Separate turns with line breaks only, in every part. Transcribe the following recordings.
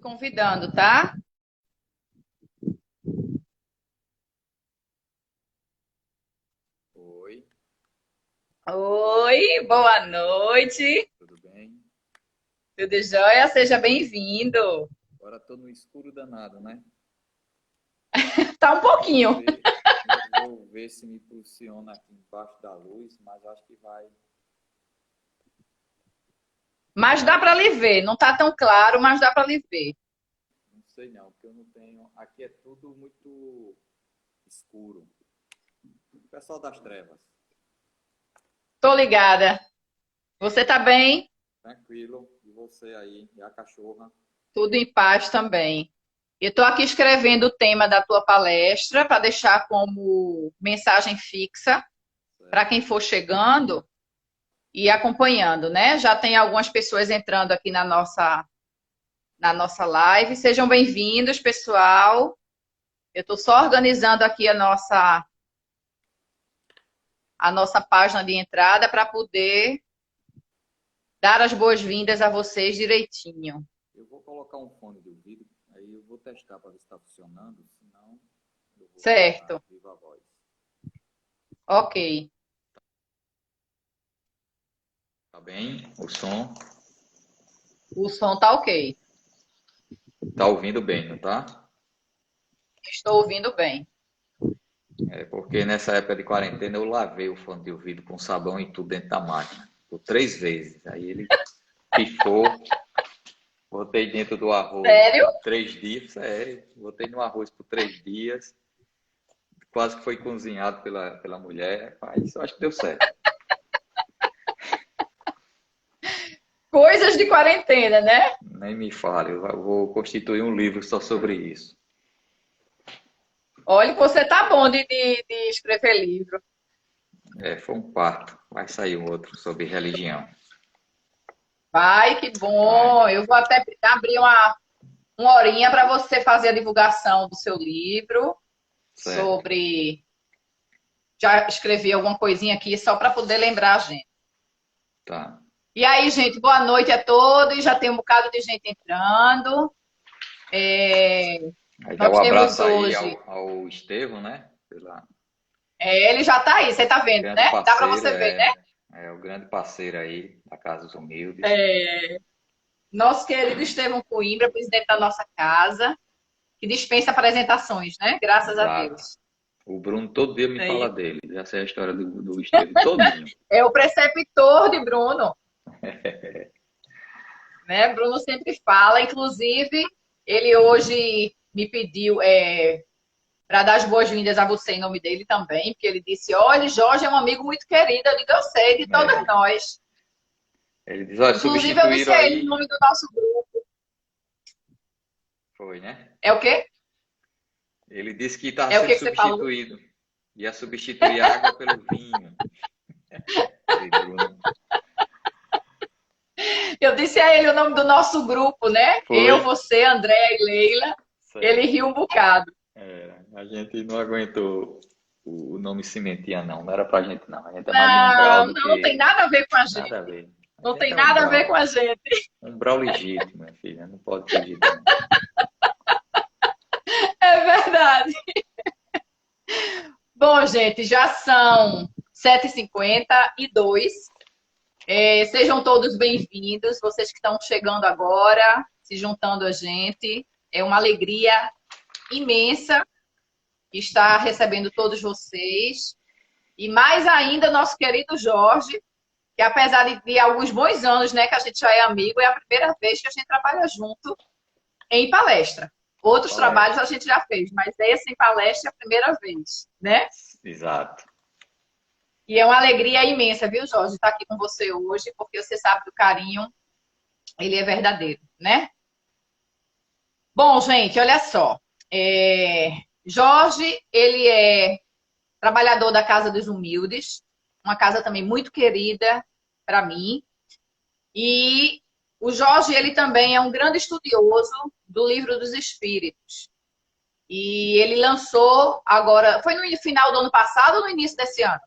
Convidando, tá?
Oi,
Oi, boa noite.
tudo bem?
Tudo jóia? Seja bem-vindo.
Agora tô no escuro danado, né?
Tá um
Eu vou
pouquinho,
ver, eu vou ver se me funciona aqui embaixo da luz, mas acho que vai.
mas dá para lhe ver. Não tá tão claro, mas dá para lhe ver.
Não sei não, porque eu não tenho. Aqui é tudo muito escuro. Pessoal das trevas,
Tô ligada. Você tá bem?
tranquilo. E você aí, e a cachorra?
Tudo em paz também. Eu tô aqui escrevendo o tema da tua palestra para deixar como mensagem fixa para
Certo.
quem for chegando e acompanhando, né? Já tem algumas pessoas entrando aqui na nossa live. Sejam bem-vindos, pessoal. Eu estou só organizando aqui a nossa página de entrada para poder dar as boas-vindas a vocês direitinho.
Eu vou colocar um fone de ouvido, aí eu vou testar para ver se está funcionando, senão eu vou falar
Certo.
viva voz.
Ok.
Tá bem? O som
O som tá ok.
tá ouvindo bem, não tá?
Estou ouvindo bem.
É porque nessa época de quarentena eu lavei o fone de ouvido com sabão e tudo dentro da máquina. Por 3 vezes. Aí ele pifou, botei dentro do arroz
Sério?
por 3 dias, sério. Botei no arroz por 3 dias. Quase que foi cozinhado pela mulher, mas eu acho que deu certo.
Coisas de quarentena, né?
Nem me fale, eu vou constituir um livro só sobre isso.
Olha, que você tá bom de escrever livro.
É, foi um parto. Vai sair um outro sobre religião.
Vai, que
Vai,
bom. Eu vou até abrir uma horinha para você fazer a divulgação do seu livro
certo.
sobre. Já escrevi alguma coisinha aqui só para poder lembrar a gente.
Tá.
E aí, gente, boa noite a todos. Já tem um bocado de gente entrando.
Aí dá um
Nós temos
abraço aí
hoje.
ao Estevão, né?
Ele já está aí, você está vendo,
Grande
né? Dá para
parceiro,
você ver, né?
é o grande parceiro aí da Casa dos Humildes.
É, nosso querido Estevão Coimbra, presidente da nossa casa, que dispensa apresentações, né? Graças a
Exato.
Deus.
O Bruno todo dia me
É,
fala dele. Já sei a história do Estevam todinho.
é o preceptor de Bruno, né? Bruno sempre fala, inclusive, ele hoje me pediu para dar as boas-vindas a você em nome dele também, porque ele disse: Olha, Jorge é um amigo muito querido. Eu digo: Eu sei, de todas
É.
nós.
Ele diz, olha,
Inclusive, eu disse
substituíram
a ele o
aí.
nome do nosso grupo.
Foi, né?
É o quê?
Ele disse que estava
É o
sendo
que que você falou?
substituído. Ia substituir a água pelo vinho. Ei, Bruno.
Eu disse a ele o nome do nosso grupo, né?
Foi.
Eu, você, André e Leila. Ele
Certo.
riu um bocado.
É, a gente não aguentou o nome Cimentinha, não. Não era pra gente, não. A gente é mais de umbral
Não,
do
não tem
que.
nada a ver com a
Nada a
gente.
ver. A
Não
gente
tem
é
nada a ver com
umbral.
a gente.
Umbral legítimo, minha filha. Não pode fugir disso, não.
É verdade. Bom, gente, já são 7h52. Sejam todos bem-vindos, vocês que estão chegando agora, se juntando a gente. É uma alegria imensa estar recebendo todos vocês. E mais ainda, nosso querido Jorge, que apesar de alguns bons anos, né, que a gente já é amigo, é a primeira vez que a gente trabalha junto em palestra. Outros trabalhos a
Palestra.
gente já fez, mas esse em palestra é a primeira vez, né?
Exato.
E é uma alegria imensa, viu, Jorge, estar aqui com você hoje, porque você sabe que o carinho, ele é verdadeiro, né? Bom, gente, olha só. Jorge, ele é trabalhador da Casa dos Humildes, uma casa também muito querida para mim. E o Jorge, ele também é um grande estudioso do Livro dos Espíritos. E ele lançou agora, foi no final do ano passado ou no início desse ano?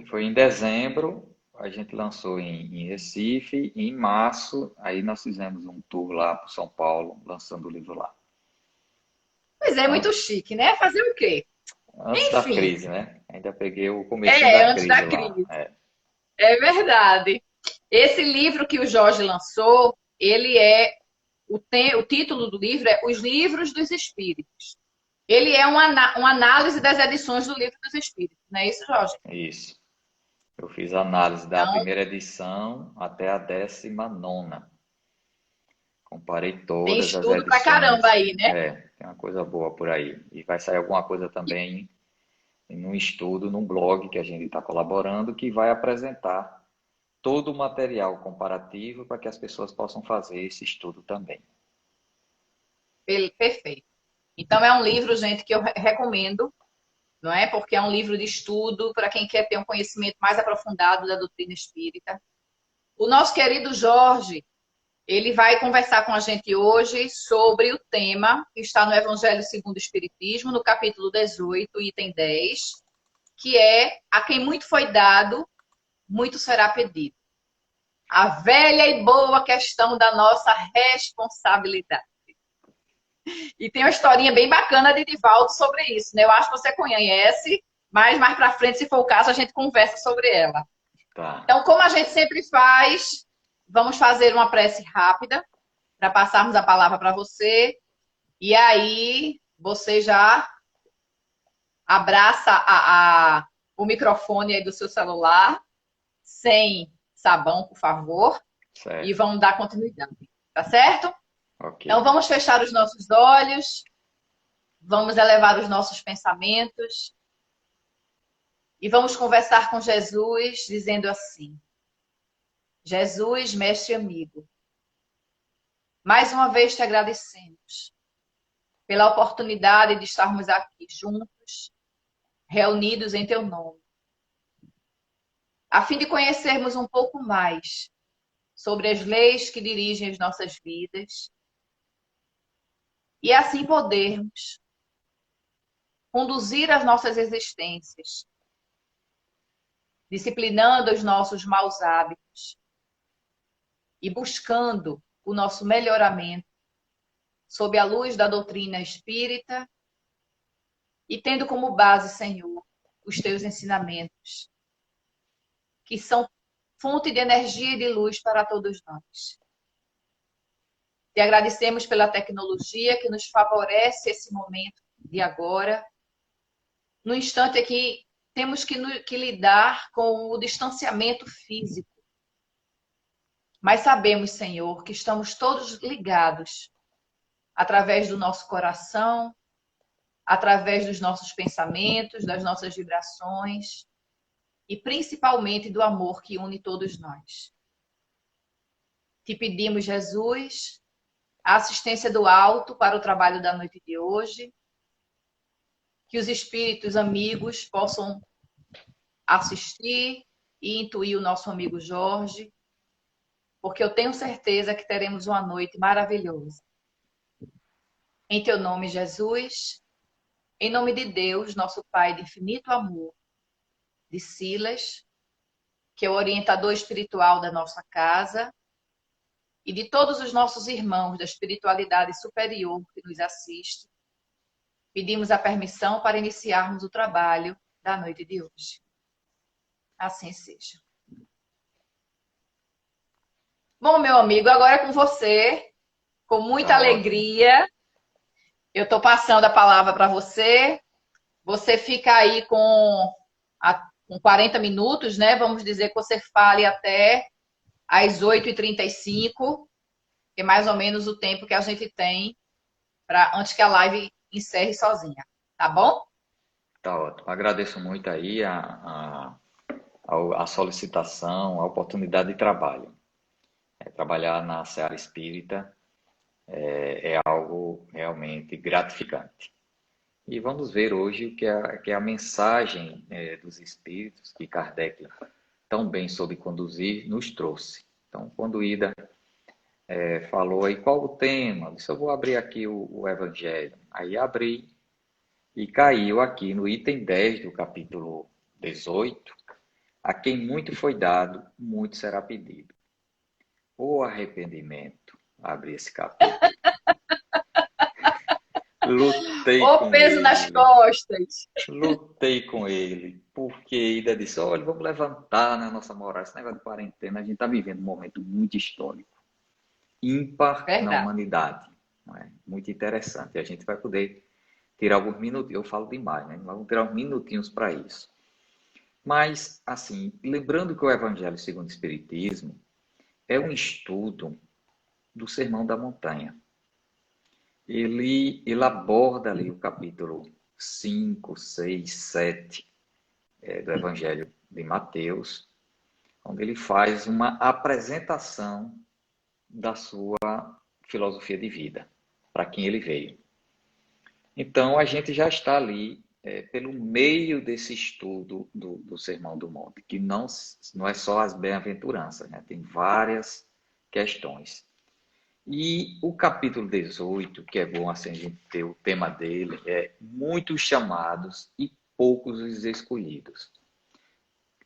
Foi em dezembro. a gente lançou em Recife, e em março, aí nós fizemos um tour lá para São Paulo, lançando o livro lá.
Pois é, muito chique, né? Fazer o quê?
Antes da
Enfim,
crise, né? Ainda peguei o comecinho da
antes
crise
da
lá.
crise. É verdade. Esse livro que o Jorge lançou, ele é o título do livro é Os Livros dos Espíritos. Ele é uma análise das edições do Livro dos Espíritos, não é isso, Jorge?
Isso. Eu fiz a análise da
Então,
primeira edição até a 19ª. Comparei
tem
todas as
estudo pra caramba
edições.
aí, né?
Tem uma coisa boa por aí. E vai sair alguma coisa também num estudo, num blog que a gente está colaborando, que vai apresentar todo o material comparativo para que as pessoas possam fazer esse estudo também.
Perfeito. Então, é um livro, gente, que eu recomendo, não é? Porque é um livro de estudo para quem quer ter um conhecimento mais aprofundado da doutrina espírita. O nosso querido Jorge, ele vai conversar com a gente hoje sobre o tema que está no Evangelho segundo o Espiritismo, no capítulo 18, item 10, que é: a quem muito foi dado, muito será pedido. A velha e boa questão da nossa responsabilidade. E tem uma historinha bem bacana de Divaldo sobre isso, né? Eu acho que você conhece, mas mais para frente, se for o caso, a gente conversa sobre ela.
Tá.
Então, como a gente sempre faz, vamos fazer uma prece rápida para passarmos a palavra para você. E aí, você já abraça o microfone aí do seu celular, sem sabão, por favor, e
Certo.
vamos dar continuidade. Tá certo?
Ok.
Então, vamos fechar os nossos olhos, vamos elevar os nossos pensamentos e vamos conversar com Jesus, dizendo assim: Jesus, mestre amigo, mais uma vez te agradecemos pela oportunidade de estarmos aqui juntos, reunidos em teu nome, a fim de conhecermos um pouco mais sobre as leis que dirigem as nossas vidas e assim podermos conduzir as nossas existências, disciplinando os nossos maus hábitos e buscando o nosso melhoramento sob a luz da doutrina espírita e tendo como base, Senhor, os teus ensinamentos, que são fonte de energia e de luz para todos nós. Te agradecemos pela tecnologia que nos favorece esse momento de agora, no instante em que temos que lidar com o distanciamento físico. Mas sabemos, Senhor, que estamos todos ligados através do nosso coração, através dos nossos pensamentos, das nossas vibrações e principalmente do amor que une todos nós. Te pedimos, Jesus, a assistência do alto para o trabalho da noite de hoje, que os espíritos amigos possam assistir e intuir o nosso amigo Jorge, porque eu tenho certeza que teremos uma noite maravilhosa. Em teu nome, Jesus, em nome de Deus, nosso Pai de infinito amor, de Silas, que é o orientador espiritual da nossa casa, e de todos os nossos irmãos da espiritualidade superior que nos assiste, pedimos a permissão para iniciarmos o trabalho da noite de hoje. Assim seja. Bom, meu amigo, agora é com você, com muita
Tá ótimo.
alegria. Eu estou passando a palavra para você. Você fica aí com 40 minutos, né? Vamos dizer que você fale até às 8h35, que é mais ou menos o tempo que a gente tem antes que a live encerre sozinha. Tá bom?
Tá ótimo. Agradeço muito aí a solicitação, a oportunidade de trabalho. Trabalhar na seara espírita é algo realmente gratificante. E vamos ver hoje o que é a mensagem dos espíritos que Kardec tão bem soube conduzir nos trouxe. Então, quando Ida falou aí qual o tema, eu disse, eu vou abrir aqui o Evangelho. Aí abri e caiu aqui no item 10 do capítulo 18, A quem muito foi dado, muito será pedido. O arrependimento, abre esse capítulo. Lutei
O
com
peso nas
ele,
costas.
lutei com ele, porque ainda disse, olha, vamos levantar na nossa moral, esse negócio de quarentena, a gente está vivendo um momento muito histórico, ímpar na
Verdade.
humanidade, não é? Muito interessante, a gente vai poder tirar alguns minutos, eu falo demais, né? Mas vamos tirar uns minutinhos para isso. Mas, assim, lembrando que o Evangelho segundo o Espiritismo é um estudo do Sermão da Montanha. Ele aborda ali o capítulo 5, 6, 7 do Evangelho de Mateus, onde ele faz uma apresentação da sua filosofia de vida, para quem ele veio. Então, a gente já está ali pelo meio desse estudo do Sermão do Monte, que não é só as bem-aventuranças, né? Tem várias questões. E o capítulo 18, que é bom assim a gente ter o tema dele, é muitos chamados e poucos os escolhidos.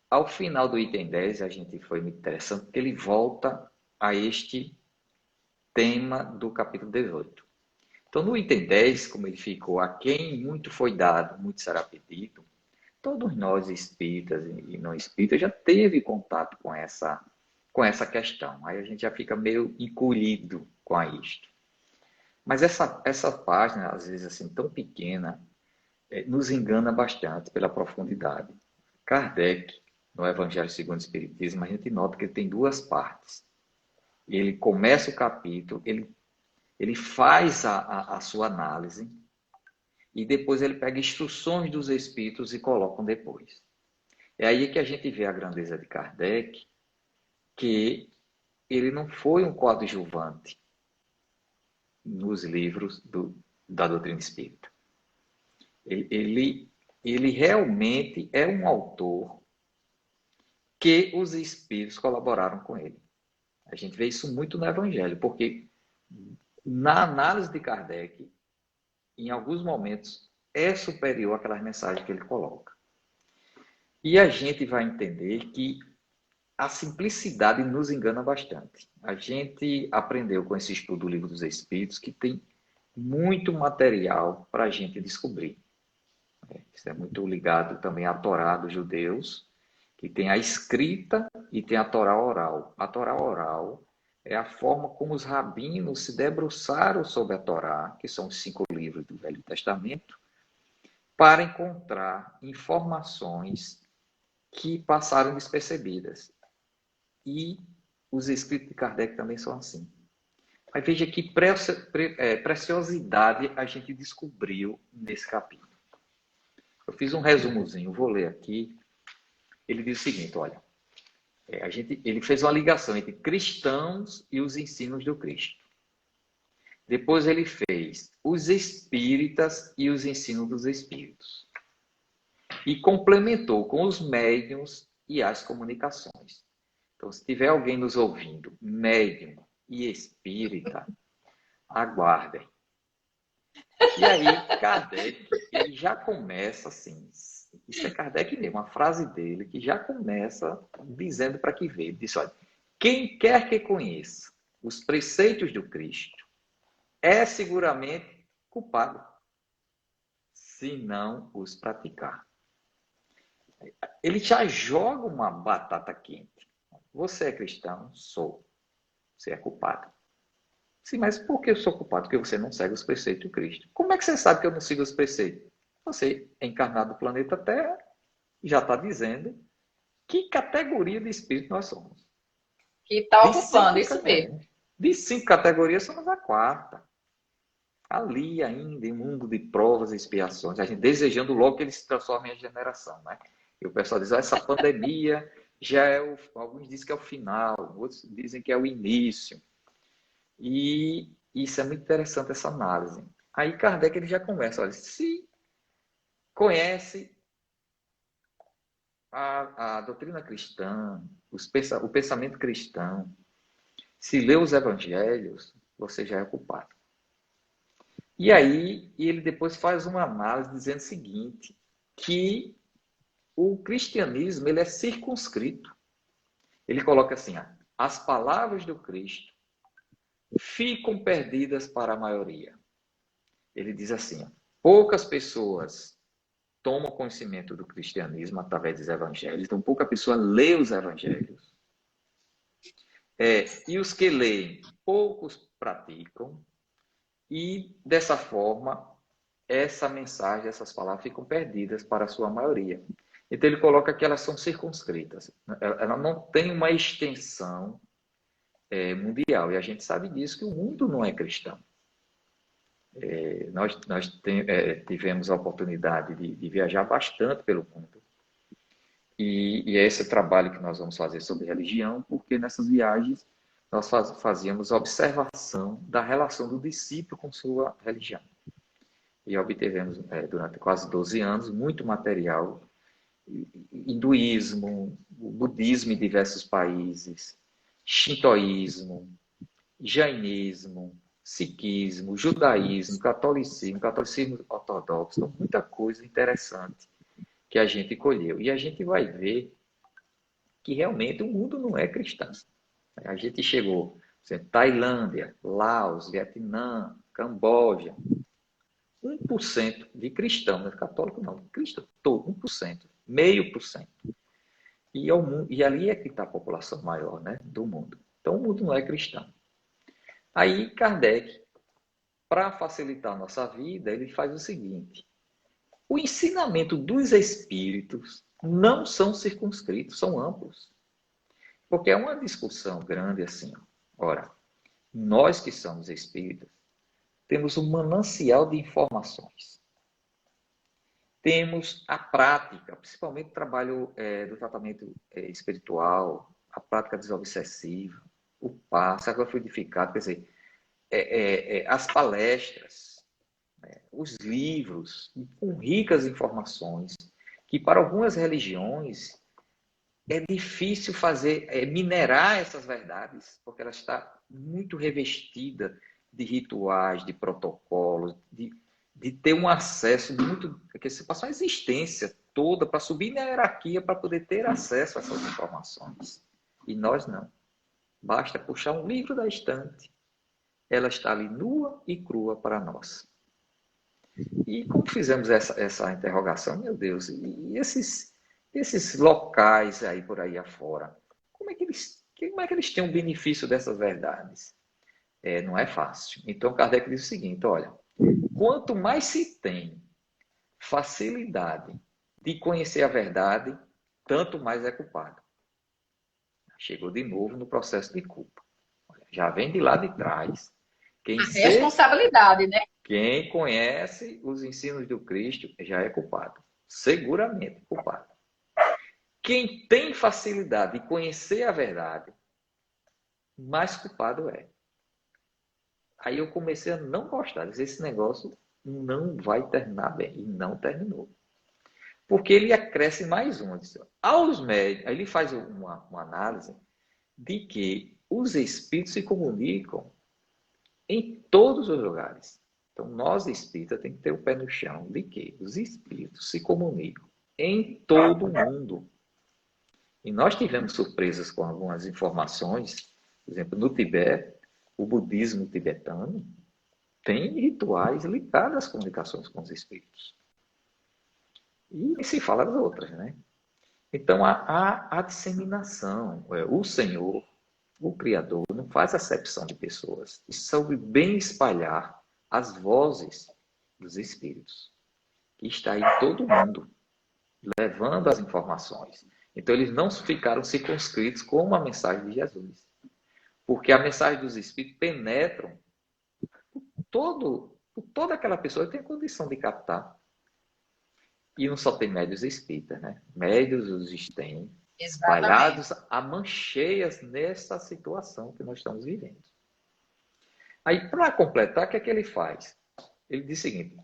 Ao final do item 10, a gente foi muito interessante, porque ele volta a este tema do capítulo 18. Então, no item 10, como ele ficou, a quem muito foi dado, muito será pedido, todos nós espíritas e não espíritas já teve contato com essa questão. Aí a gente já fica meio encolhido com isto. Mas essa página, às vezes assim, tão pequena, nos engana bastante pela profundidade. Kardec, no Evangelho segundo o Espiritismo, a gente nota que ele tem duas partes. Ele começa o capítulo, ele faz a sua análise e depois ele pega instruções dos Espíritos e coloca depois. É aí que a gente vê a grandeza de Kardec, que ele não foi um coadjuvante nos livros da doutrina espírita. Ele realmente é um autor que os espíritos colaboraram com ele. A gente vê isso muito no Evangelho, porque na análise de Kardec, em alguns momentos, é superior àquelas mensagens que ele coloca. E a gente vai entender que a simplicidade nos engana bastante. A gente aprendeu com esse estudo do Livro dos Espíritos que tem muito material para a gente descobrir. Isso é muito ligado também à Torá dos judeus, que tem a escrita e tem a Torá oral. A Torá oral é a forma como os rabinos se debruçaram sobre a Torá, que são os 5 livros do Velho Testamento, para encontrar informações que passaram despercebidas. E os escritos de Kardec também são assim. Mas veja que preciosidade a gente descobriu nesse capítulo. Eu fiz um resumozinho, vou ler aqui. Ele diz o seguinte, olha, ele fez uma ligação entre cristãos e os ensinos do Cristo. Depois ele fez os espíritas e os ensinos dos espíritos. E complementou com os médiuns e as comunicações. Então, se tiver alguém nos ouvindo, médium e espírita, aguardem. E aí, Kardec, ele já começa assim, isso é Kardec mesmo, uma frase dele que já começa dizendo para que veio. Ele disse, olha, quem quer que conheça os preceitos do Cristo é seguramente culpado, se não os praticar. Ele já joga uma batata quente. Você é cristão? Sou. Você é culpado. Sim, mas por que eu sou culpado? Porque você não segue os preceitos de Cristo. Como é que você sabe que eu não sigo os preceitos? Você é encarnado no planeta Terra e já está dizendo que categoria de espírito nós somos.
Que está ocupando, isso mesmo.
De 5 categorias, somos a quarta. Ali ainda, em mundo de provas e expiações, a gente desejando logo que ele se transforme em geração, né? E o pessoal diz, essa pandemia já é alguns dizem que é o final, outros dizem que é o início. E isso é muito interessante, essa análise. Aí Kardec ele já começa, olha, se conhece a doutrina cristã, o pensamento cristão, se lê os evangelhos, você já é culpado. E aí ele depois faz uma análise dizendo o seguinte, que o cristianismo ele é circunscrito. Ele coloca assim, ó, as palavras do Cristo ficam perdidas para a maioria. Ele diz assim, ó, poucas pessoas tomam conhecimento do cristianismo através dos evangelhos, então pouca pessoa lê os evangelhos. E os que leem, poucos praticam, e dessa forma, essa mensagem, essas palavras ficam perdidas para a sua maioria. Então ele coloca que elas são circunscritas. Ela não tem uma extensão mundial. E a gente sabe disso, que o mundo não é cristão. Nós tivemos a oportunidade de viajar bastante pelo mundo. E é esse trabalho que nós vamos fazer sobre religião, porque nessas viagens nós fazíamos observação da relação do discípulo com sua religião. E obtivemos, durante quase 12 anos, muito material, hinduísmo, budismo em diversos países, shintoísmo, jainismo, sikhismo, judaísmo, catolicismo ortodoxo, então, muita coisa interessante que a gente colheu. E a gente vai ver que realmente o mundo não é cristão. A gente chegou, por exemplo, Tailândia, Laos, Vietnã, Camboja, 1% de cristão, não é católico não, cristão, todo 1%, 0,5%. E ali é que está a população maior, né, do mundo. Então o mundo não é cristão. Aí Kardec, para facilitar a nossa vida, ele faz o seguinte: o ensinamento dos espíritos não são circunscritos, são amplos. Porque é uma discussão grande assim. Ora, nós que somos espíritas, temos um manancial de informações. Temos a prática, principalmente o trabalho do tratamento espiritual, a prática desobsessiva, o passe, a fluidificada, quer dizer, as palestras, os livros, com ricas informações, que para algumas religiões é difícil minerar essas verdades, porque ela está muito revestida de rituais, de protocolos, de ter um acesso muito... Porque você passa uma existência toda para subir na hierarquia para poder ter acesso a essas informações. E nós não. Basta puxar um livro da estante, ela está ali nua e crua para nós. E como fizemos essa interrogação, meu Deus, e esses locais aí por aí afora, como é que eles têm o benefício dessas verdades? Não é fácil. Então Kardec diz o seguinte, olha, quanto mais se tem facilidade de conhecer a verdade, tanto mais é culpado. Chegou de novo no processo de culpa. Já vem de lá de trás.
Responsabilidade, né?
Quem conhece os ensinos do Cristo já é culpado. Seguramente culpado. Quem tem facilidade de conhecer a verdade, mais culpado é. Aí eu comecei a não gostar. Dizer, esse negócio não vai terminar bem. E não terminou. Porque ele acresce mais um. Aos médios, aí ele faz uma análise de que os espíritos se comunicam em todos os lugares. Então, nós espíritas temos que ter o pé no chão de que os espíritos se comunicam em todo o mundo. E nós tivemos surpresas com algumas informações. Por exemplo, no Tibete, o budismo tibetano tem rituais ligados às comunicações com os espíritos. E se fala das outras, né? Então, a disseminação. O Senhor, o Criador, não faz acepção de pessoas. E soube bem espalhar as vozes dos espíritos, que está em todo mundo, levando as informações. Então, eles não ficaram circunscritos com a mensagem de Jesus. Porque a mensagem dos espíritos penetram toda aquela pessoa que tem condição de captar. E não só tem médios espíritas, né? Médios os têm espalhados a mancheias nessa situação que nós estamos vivendo. Aí, para completar, o que é que ele faz? Ele diz o seguinte: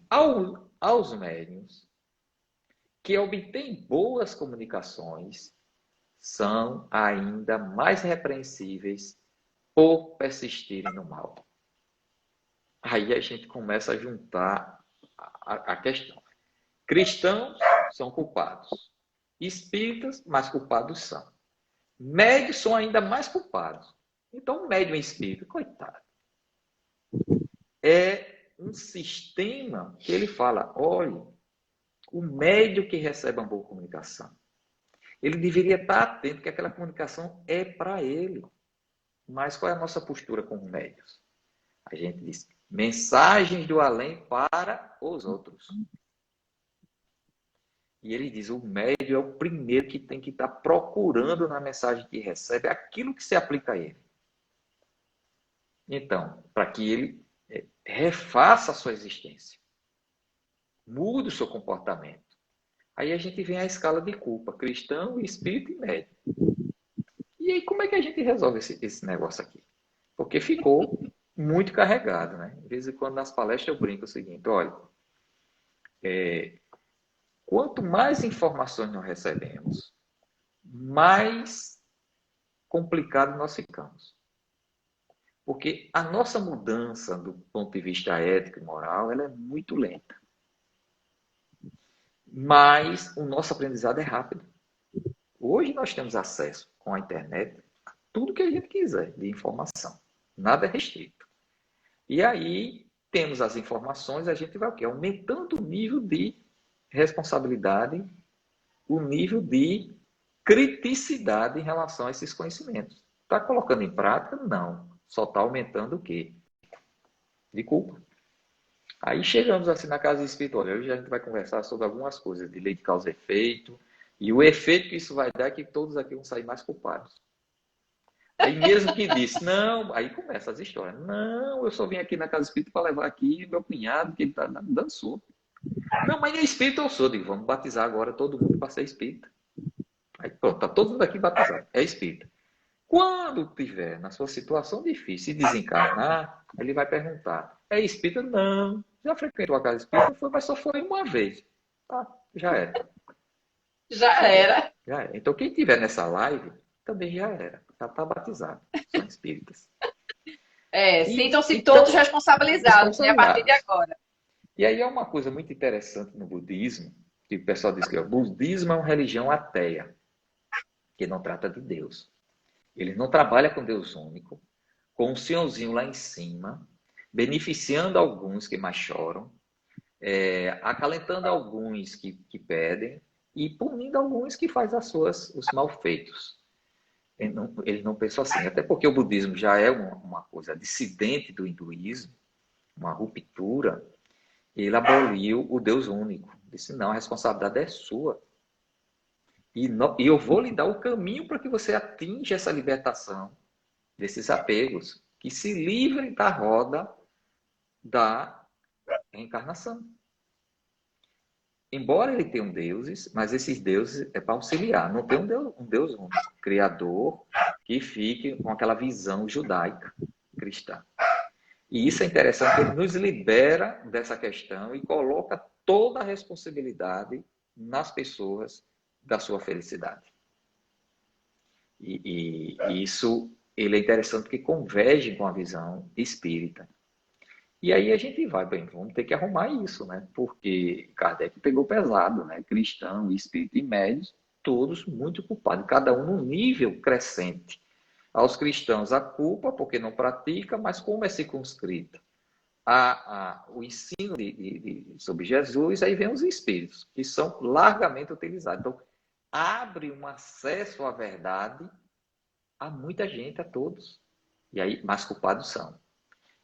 aos médiuns que obtêm boas comunicações são ainda mais repreensíveis por persistirem no mal. Aí a gente começa a juntar a questão. Cristãos são culpados. Espíritas, mais culpados são. Médios são ainda mais culpados. Então, o médium espírita, coitado, é um sistema que ele fala, olha, o médium que recebe uma boa comunicação, ele deveria estar atento que aquela comunicação é para ele. Mas qual é a nossa postura como médios? A gente diz, mensagens do além para os outros. E ele diz, o médium é o primeiro que tem que estar procurando na mensagem que recebe aquilo que se aplica a ele. Então, para que ele refaça a sua existência, mude o seu comportamento. Aí a gente vem à escala de culpa, cristão, espírito e médium. E aí como é que a gente resolve esse negócio aqui? Porque ficou muito carregado, né? De vez em quando nas palestras eu brinco o seguinte, olha, quanto mais informações nós recebemos, mais complicado nós ficamos. Porque a nossa mudança do ponto de vista ético e moral, ela é muito lenta. Mas o nosso aprendizado é rápido. Hoje nós temos acesso com a internet a tudo que a gente quiser de informação. Nada é restrito. E aí temos as informações, a gente vai o quê? Aumentando o nível de responsabilidade, o nível de criticidade em relação a esses conhecimentos. Está colocando em prática? Não. Só está aumentando o quê? De culpa. Aí chegamos assim na casa espiritual. Hoje a gente vai conversar sobre algumas coisas de lei de causa e efeito. E o efeito que isso vai dar é que todos aqui vão sair mais culpados. Aí mesmo que disse, não, aí começa as histórias. Não, eu só vim aqui na casa espírita para levar aqui meu cunhado, que ele está dando sopa. Não, mas é espírita ou sou? Digo, vamos batizar agora todo mundo para ser espírita. Aí pronto, está todo mundo aqui batizado. É espírita. Quando tiver na sua situação difícil e desencarnar, ele vai perguntar, é espírita? Não. Já frequentou a casa espírita? Foi, mas só foi uma vez. Tá, já era.
Já era.
Já era. Então quem estiver nessa live, também já era. Já está batizado. São espíritas.
Sintam-se
então,
todos responsabilizados, né, a partir de agora.
E aí é uma coisa muito interessante no budismo, que o pessoal diz que o budismo é uma religião ateia, que não trata de Deus. Ele não trabalha com Deus único, com um senhorzinho lá em cima, beneficiando alguns que mais choram, acalentando alguns que pedem e punindo alguns que fazem os malfeitos. Ele não pensou assim, até porque o budismo já é uma coisa dissidente do hinduísmo, uma ruptura. Ele aboliu o Deus único. Disse, não, a responsabilidade é sua. E eu vou lhe dar o caminho para que você atinja essa libertação desses apegos, que se livre da roda da reencarnação. Embora ele tenha deuses, mas esses deuses é para auxiliar. Não tem um Deus único, criador, que fique com aquela visão judaica, cristã. E isso é interessante, ele nos libera dessa questão e coloca toda a responsabilidade nas pessoas da sua felicidade. E isso ele é interessante porque converge com a visão espírita. E aí a gente vai, bem, vamos ter que arrumar isso, né? Porque Kardec pegou pesado, né? Cristão, espírito e médios, todos muito culpados, cada um num nível crescente. Aos cristãos a culpa, porque não pratica, mas como é circunscrita o ensino sobre Jesus, aí vem os espíritos, que são largamente utilizados. Então, abre um acesso à verdade a muita gente, a todos. E aí, mais culpados são.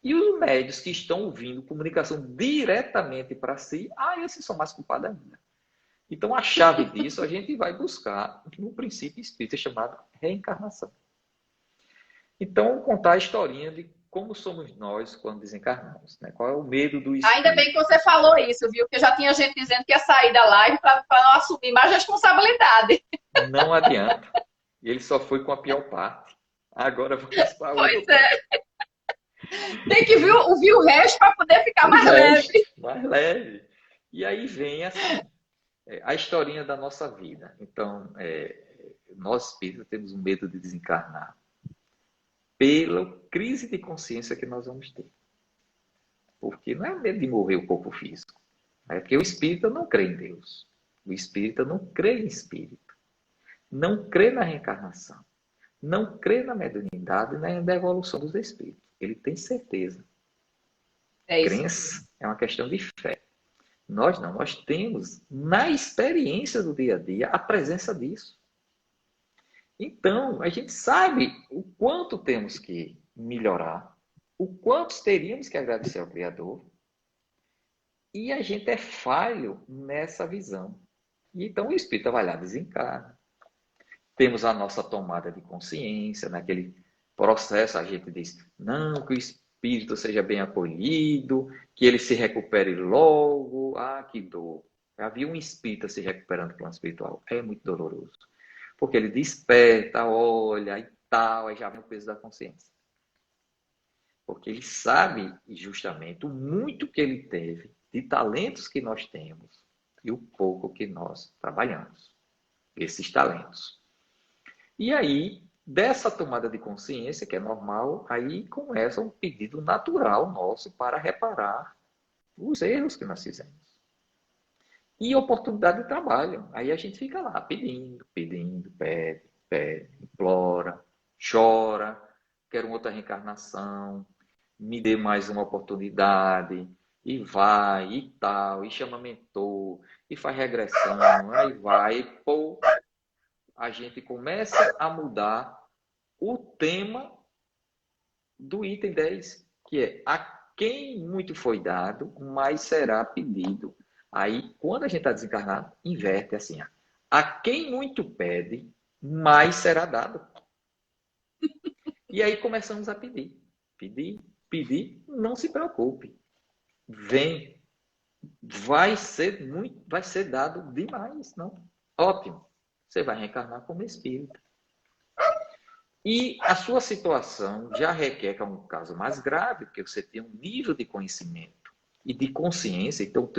E os médios que estão ouvindo comunicação diretamente para si, esses são mais culpados ainda. Então, a chave disso a gente vai buscar no princípio espírita chamado reencarnação. Então, contar a historinha de como somos nós quando desencarnamos, né? Qual é o medo do espírito.
Ainda bem que você falou isso, viu? Porque já tinha gente dizendo que ia sair da live para não assumir mais responsabilidade.
Não adianta. Ele só foi com a pior parte. Agora vamos para outra.
Pois é. Tem que ouvir o resto para poder ficar mais leve.
Mais leve. E aí vem assim, a historinha da nossa vida. Então, nós espíritas temos um medo de desencarnar pela crise de consciência que nós vamos ter. Porque não é medo de morrer o corpo físico. É porque o espírita não crê em Deus. O espírita não crê em espírito. não crê na reencarnação, não crê na mediunidade nem na evolução dos espíritos. Ele tem certeza.
É isso mesmo.
Crença é uma questão de fé. Nós não, nós temos na experiência do dia a dia a presença disso. Então, a gente sabe o quanto temos que melhorar, o quanto teríamos que agradecer ao Criador, e a gente é falho nessa visão. E então o espírito vai lá, desencarna. Temos a nossa tomada de consciência, naquele processo a gente diz, não, que o espírito seja bem acolhido, que ele se recupere logo. Ah, que dor. Havia um espírita se recuperando do plano espiritual. É muito doloroso. Porque ele desperta, olha e tal, aí já vem o peso da consciência. Porque ele sabe justamente o muito que ele teve, de talentos que nós temos e o pouco que nós trabalhamos. Esses talentos. E aí, dessa tomada de consciência, que é normal, aí começa um pedido natural nosso para reparar os erros que nós fizemos. E oportunidade de trabalho. Aí a gente fica lá pedindo, pede, implora, chora, quero outra reencarnação, me dê mais uma oportunidade, e vai, e tal, e chama mentor, e faz regressão, aí vai, pô, a gente começa a mudar o tema do item 10, que é a quem muito foi dado, mais será pedido. Aí, quando a gente está desencarnado, inverte assim. A quem muito pede, mais será dado. E aí começamos a pedir. Pedir, não se preocupe. Vem, vai ser dado demais, não? Ótimo. Você vai reencarnar como espírito. E a sua situação já requer, que é um caso mais grave, porque você tem um nível de conhecimento e de consciência, então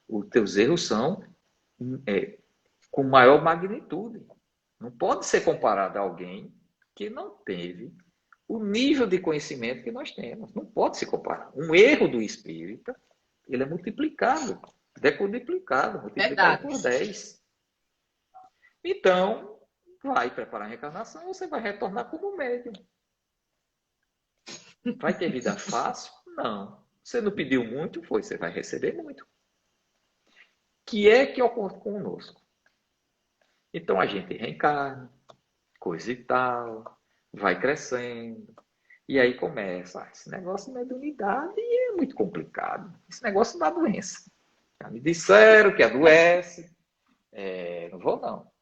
os teus erros são com maior magnitude. Não pode ser comparado a alguém que não teve o nível de conhecimento que nós temos. Não pode se comparar. Um erro do espírita, ele é multiplicado, decuduplicado, multiplicado por 10. Então, vai preparar a reencarnação, você vai retornar como médium. Vai ter vida fácil? Não. Você não pediu muito? Foi, você vai receber muito. Que é que ocorre conosco? Então a gente reencarna, coisa e tal, vai crescendo, e aí começa, esse negócio de mediunidade é muito complicado, esse negócio dá doença. Já me disseram que adoece, não vou não.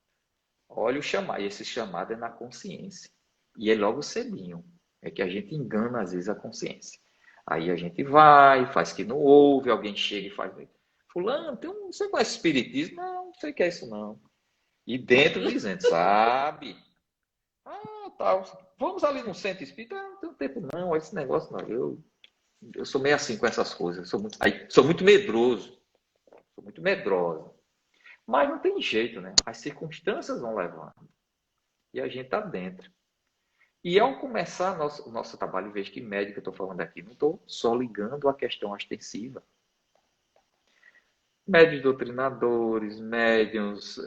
Olha o chamado, e esse chamado é na consciência, e é logo cedinho, é que a gente engana às vezes a consciência. Aí a gente vai, faz que não ouve, alguém chega e faz, fulano, você conhece espiritismo? Não sei o que é isso não. E dentro dizendo, sabe? Ah, tá. Vamos ali no centro espírita. Não tem tempo não, esse negócio não. Eu sou meio assim com essas coisas. Sou muito medroso. Sou muito medrosa. Mas não tem jeito, né? As circunstâncias vão levando. E a gente tá dentro. E ao começar o nosso trabalho, veja que médico eu estou falando aqui, não estou só ligando a questão ostensiva. Médios doutrinadores, médiums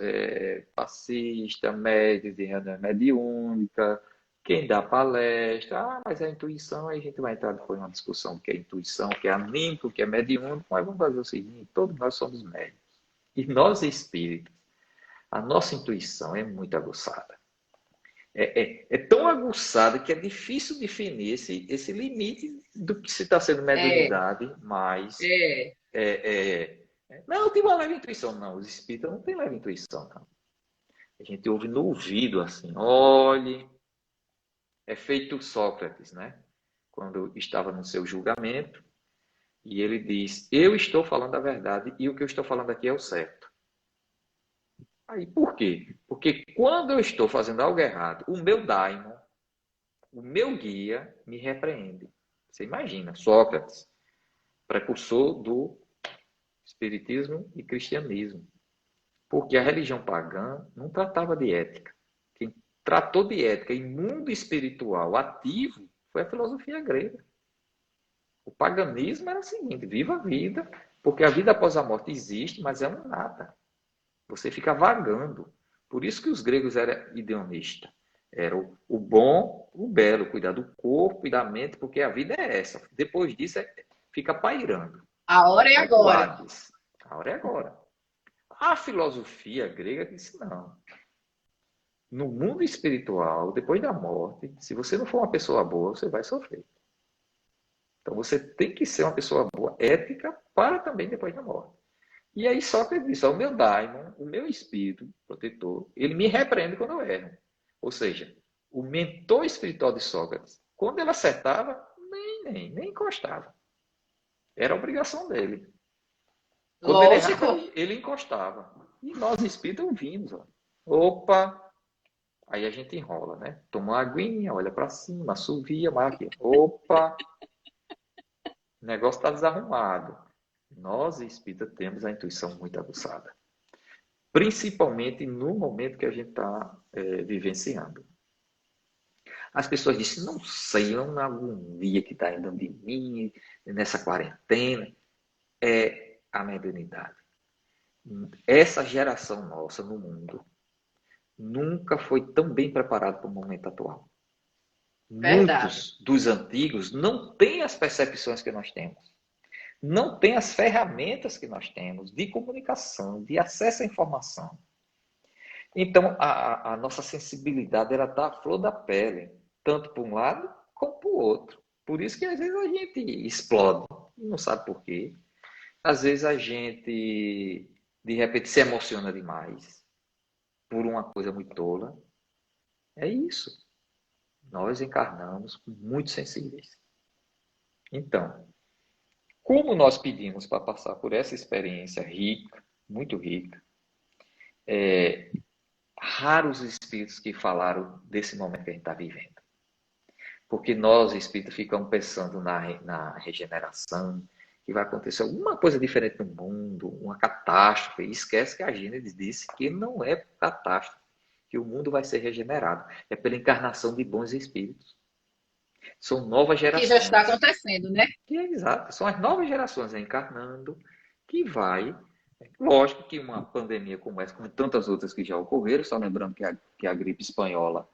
passistas, médios de reunião mediúnica, quem dá palestra, mas a intuição, aí a gente vai entrar depois numa discussão do que é intuição, o que é anímico, o que é mediúnico, mas vamos fazer o seguinte, todos nós somos médios. E nós espíritos, a nossa intuição é muito aguçada. É tão aguçada que é difícil definir esse limite do que se está sendo mediunidade, mas não, eu tive uma leve intuição. Não, os espíritas não têm leve intuição, não. A gente ouve no ouvido assim, olhe, é feito Sócrates, né? Quando estava no seu julgamento, e ele diz, eu estou falando a verdade e o que eu estou falando aqui é o certo. Aí, por quê? Porque quando eu estou fazendo algo errado, o meu daimon, o meu guia, me repreende. Você imagina, Sócrates, precursor do espiritismo e cristianismo. Porque a religião pagã não tratava de ética. Quem tratou de ética em mundo espiritual ativo foi a filosofia grega. O paganismo era o seguinte, viva a vida, porque a vida após a morte existe, mas é um nada. Você fica vagando. Por isso que os gregos eram ideonistas. Era o bom, o belo, cuidar do corpo e da mente, porque a vida é essa. Depois disso, fica pairando.
A hora é
Vai para o
agora.
Hades. A hora é agora. A filosofia grega disse não. No mundo espiritual, depois da morte, se você não for uma pessoa boa, você vai sofrer. Então você tem que ser uma pessoa boa, ética, para também depois da morte. E aí Sócrates disse, o meu daimon, o meu espírito protetor, ele me repreende quando eu erro. Ou seja, o mentor espiritual de Sócrates, quando ele acertava, nem encostava. Era a obrigação dele. Quando ele
Lógico.
errava, ele encostava. E nós espíritas ouvimos. Ó. Opa! Aí a gente enrola, né? Toma uma aguinha, olha para cima, assovia, mas aqui. Opa! O negócio está desarrumado. Nós espíritas temos a intuição muito aguçada. Principalmente no momento que a gente está vivenciando. As pessoas dizem, não sei, é uma agonia que está indo de mim nessa quarentena. É a mediunidade. Essa geração nossa no mundo nunca foi tão bem preparada para o momento atual.
Verdade.
Muitos dos antigos não têm as percepções que nós temos. Não têm as ferramentas que nós temos de comunicação, de acesso à informação. Então, a nossa sensibilidade está à flor da pele, tanto para um lado como para o outro. Por isso que às vezes a gente explode, não sabe por quê. Às vezes a gente, de repente, se emociona demais por uma coisa muito tola. É isso. Nós encarnamos muito sensíveis. Então, como nós pedimos para passar por essa experiência rica, muito rica, raros espíritos que falaram desse momento que a gente está vivendo. Porque nós, espíritos, ficamos pensando na regeneração, que vai acontecer alguma coisa diferente no mundo, uma catástrofe, e esquece que a Gênesis disse que não é catástrofe, que o mundo vai ser regenerado. É pela encarnação de bons espíritos. São novas
Que já está
gerações.
acontecendo, né?
Que é exato, são as novas gerações encarnando, que vai. Lógico que uma pandemia como essa, como tantas outras que já ocorreram, só lembrando que a gripe espanhola,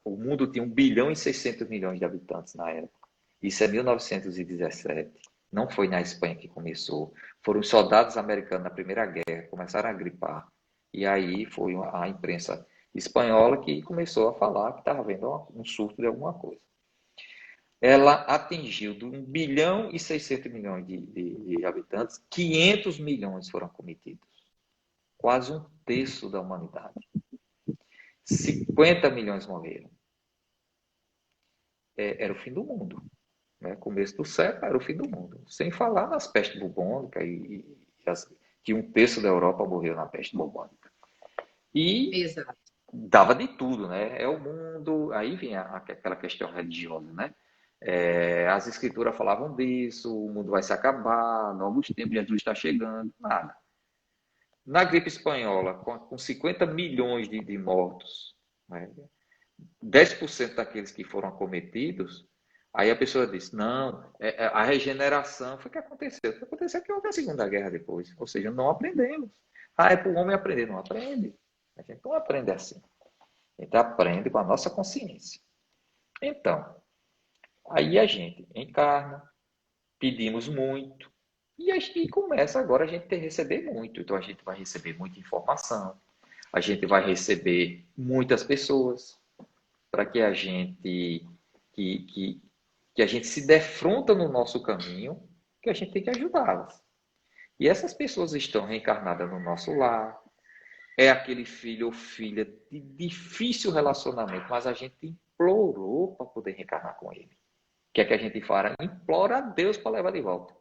o mundo tinha 1,6 bilhão de habitantes na época. Isso é 1917. Não foi na Espanha que começou. Foram os soldados americanos na Primeira Guerra, começaram a gripar. E aí foi a imprensa espanhola que começou a falar que estava havendo um surto de alguma coisa. Ela atingiu de 1,6 bilhão de habitantes, 500 milhões foram cometidos. Quase um terço da humanidade. 50 milhões morreram. Era o fim do mundo. Né? Começo do século era o fim do mundo. Sem falar nas pestes bubônicas, que um terço da Europa morreu na peste bubônica. E
Exato.
dava de tudo, né? É o mundo. Aí vinha aquela questão religiosa, né? As escrituras falavam disso, o mundo vai se acabar, novos tempos, Jesus está chegando, nada. Na gripe espanhola, com 50 milhões de mortos, né? 10% daqueles que foram acometidos, aí a pessoa disse, não, a regeneração foi o que aconteceu. O que aconteceu é que houve a Segunda Guerra depois, ou seja, não aprendemos. É para o homem aprender, não aprende. A gente não aprende assim. A gente aprende com a nossa consciência. Então, aí a gente encarna, pedimos muito, e começa agora a gente a receber muito. Então a gente vai receber muita informação, a gente vai receber muitas pessoas, para que a gente que a gente se defronta no nosso caminho, que a gente tem que ajudá-las. E essas pessoas estão reencarnadas no nosso lar, é aquele filho ou filha de difícil relacionamento, mas a gente implorou para poder reencarnar com ele. O que é que a gente faz? Implora a Deus para levar de volta.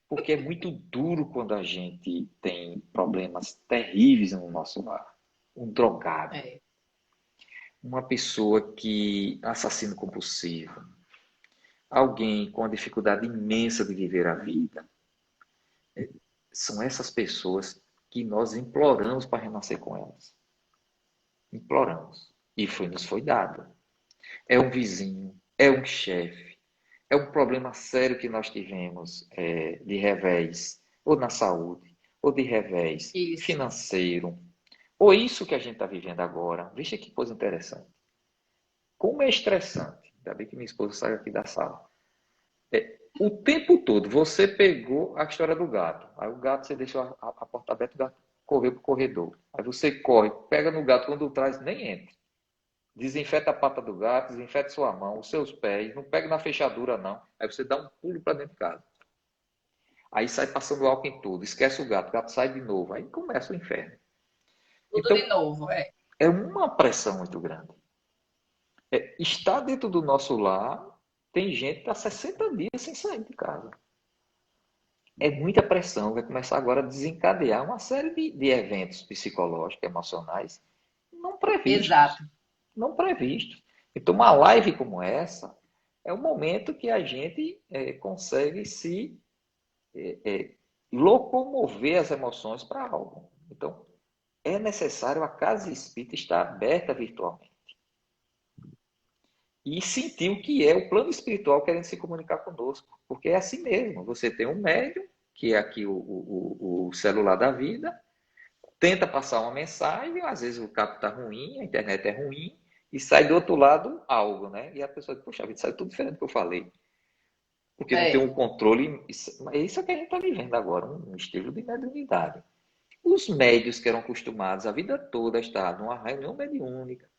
Porque é muito duro quando a gente tem problemas terríveis no nosso lar. Um drogado, uma pessoa que assassino compulsivo, alguém com a dificuldade imensa de viver a vida. São essas pessoas que nós imploramos para renascer com elas. Imploramos. E nos foi dado. É um vizinho, é um chefe, é um problema sério que nós tivemos de revés, ou na saúde, ou de revés
Isso.
financeiro, ou isso que a gente está vivendo agora. Veja que coisa interessante. Como é estressante. Ainda bem que minha esposa saiu aqui da sala. O tempo todo, você pegou a história do gato. Aí o gato, você deixou a porta aberta, o gato correu para o corredor. Aí você corre, pega no gato, quando traz, nem entra. Desinfeta a pata do gato, desinfeta sua mão, os seus pés, não pega na fechadura, não. Aí você dá um pulo para dentro de casa. Aí sai passando álcool em tudo, esquece o gato sai de novo. Aí começa o inferno.
Tudo
Então,
de novo, é.
é uma pressão muito grande. Estar dentro do nosso lar, tem gente que está 60 dias sem sair de casa. É muita pressão, vai começar agora a desencadear uma série de eventos psicológicos, emocionais, não previstos.
Exato.
Não previstos. Então, uma live como essa é o momento que a gente consegue se locomover as emoções para algo. Então, é necessário a casa espírita estar aberta virtualmente. E sentir o que é o plano espiritual querendo se comunicar conosco. Porque é assim mesmo. Você tem um médium, que é aqui o celular da vida, tenta passar uma mensagem, às vezes o cabo está ruim, a internet é ruim, e sai do outro lado algo, né? E a pessoa diz, poxa vida, saiu tudo diferente do que eu falei. Porque não tem um controle. É isso que a gente está vivendo agora, um estilo de mediunidade. Os médios que eram acostumados a vida toda a estar numa reunião mediúnica,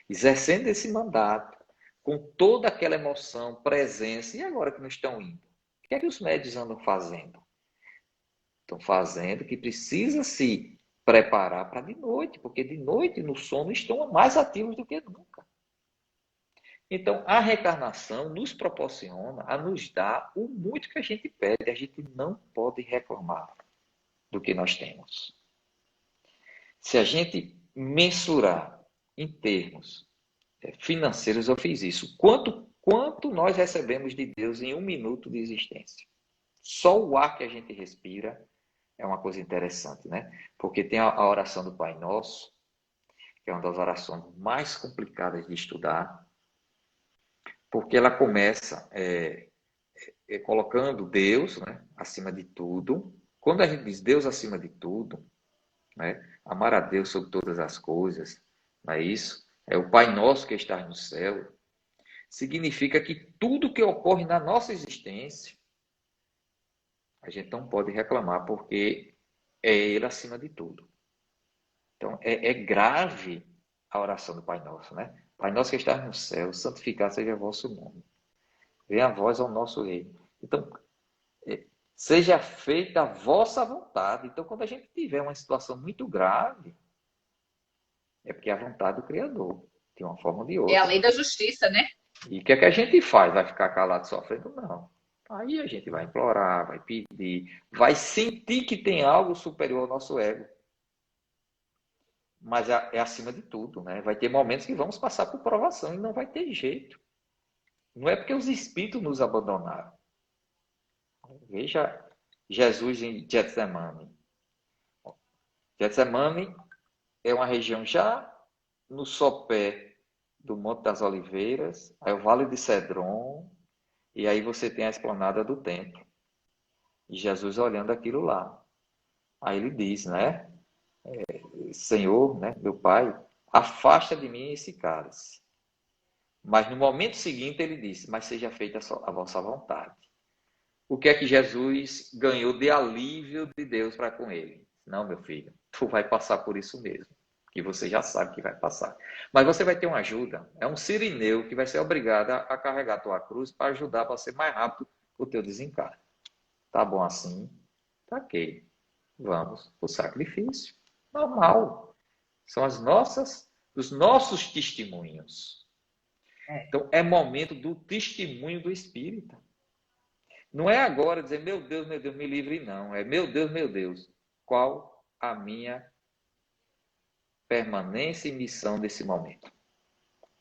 exercendo esse mandato, com toda aquela emoção, presença, e agora que não estão indo? O que é que os médios andam fazendo? Estão fazendo que precisa se preparar para de noite, porque de noite, no sono, estão mais ativos do que nunca. Então, a reencarnação nos proporciona a nos dar o muito que a gente pede. A gente não pode reclamar do que nós temos. Se a gente mensurar em termos financeiros, eu fiz isso. Quanto nós recebemos de Deus em 1 minuto de existência? Só o ar que a gente respira é uma coisa interessante, né? Porque tem a oração do Pai Nosso, que é uma das orações mais complicadas de estudar, porque ela começa colocando Deus, né, acima de tudo. Quando a gente diz Deus acima de tudo, né, amar a Deus sobre todas as coisas, não é isso? É o Pai Nosso que está no céu. Significa que tudo que ocorre na nossa existência, a gente não pode reclamar, porque é Ele acima de tudo. Então, é grave a oração do Pai Nosso, né? Pai Nosso que está no céu, santificado seja o vosso nome. Venha a vós ao nosso reino. Então, seja feita a vossa vontade. Então, quando a gente tiver uma situação muito grave, é porque é a vontade do Criador, de uma forma ou de
É a
outra.
lei da justiça, né?
E o que é que a gente faz? Vai ficar calado sofrendo? Não. Aí a gente vai implorar, vai pedir, vai sentir que tem algo superior ao nosso ego. Mas é acima de tudo, né? Vai ter momentos que vamos passar por provação e não vai ter jeito. Não é porque os espíritos nos abandonaram. Veja Jesus em Getsemane. Getsemane é uma região já no sopé do Monte das Oliveiras, aí o Vale de Cedron, e aí você tem a esplanada do templo. E Jesus olhando aquilo lá. Aí ele diz, né? Senhor, né, meu Pai, afasta de mim esse cálice. Mas no momento seguinte ele disse, mas seja feita a vossa vontade. O que é que Jesus ganhou de alívio de Deus para com ele? Não, meu filho, tu vai passar por isso mesmo, que você já sabe que vai passar. Mas você vai ter uma ajuda, é um sirineu que vai ser obrigado a carregar a tua cruz para ajudar para ser mais rápido o teu desencarne. Tá bom assim? Tá ok. Vamos para o sacrifício. Normal. São os nossos testemunhos. Então, é momento do testemunho do Espírita. Não é agora dizer, meu Deus, me livre, não. É, meu Deus, qual a minha permanência e missão nesse momento?